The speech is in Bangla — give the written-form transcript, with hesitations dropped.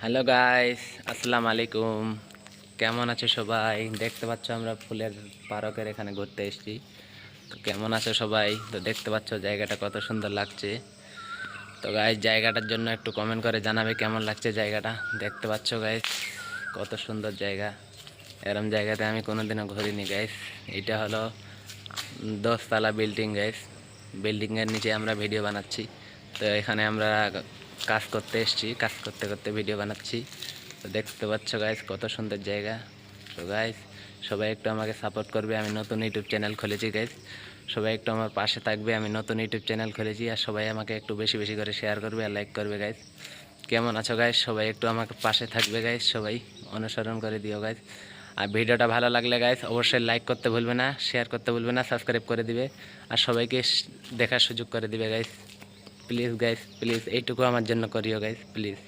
হ্যালো গাইস, আসসালামু আলাইকুম। কেমন আছো সবাই? দেখতে পাচ্ছ আমরা ফুলের পার্কের এখানে ঘুরতে এসেছি। তো কেমন আছো সবাই? তো দেখতে পাচ্ছ জায়গাটা কত সুন্দর লাগছে। তো গাইস, জায়গাটার জন্য একটু কমেন্ট করে জানাবে কেমন লাগছে জায়গাটা। দেখতে পাচ্ছ গাইস, কত সুন্দর জায়গা। এরম জায়গাতে আমি কোনোদিনও ঘুরিনি গাইস। এটা হলো 10 তলা বিল্ডিং গাইস। বিল্ডিংয়ের নিচে আমরা ভিডিও বানাচ্ছি। তো এখানে আমরা কাজ করতে এসেছি, কাজ করতে করতে ভিডিও বানাচ্ছি। তো দেখতে পাচ্ছ গাইস, কত সুন্দর জায়গা। তো গাইস, সবাই একটু আমাকে সাপোর্ট করবে। আমি নতুন ইউটিউব চ্যানেল খুলেছি গাইস, সবাই একটু আমার পাশে থাকবে। আমি নতুন ইউটিউব চ্যানেল খুলেছি, আর সবাই আমাকে একটু বেশি বেশি করে শেয়ার করবে আর লাইক করবে গাইস। কেমন আছো গাইস? সবাই একটু আমাকে পাশে থাকবে গাইস, সবাই অনুসরণ করে দিও গাইস। আর ভিডিওটা ভালো লাগলে গাইস অবশ্যই লাইক করতে ভুলবে না, শেয়ার করতে ভুলবে না, সাবস্ক্রাইব করে দিবে আর সবাইকে দেখার সুযোগ করে দিবে গাইস। প্লিজ গাইস, প্লিজ এইটুকু আমার জন্য করিও গাইস, প্লিজ।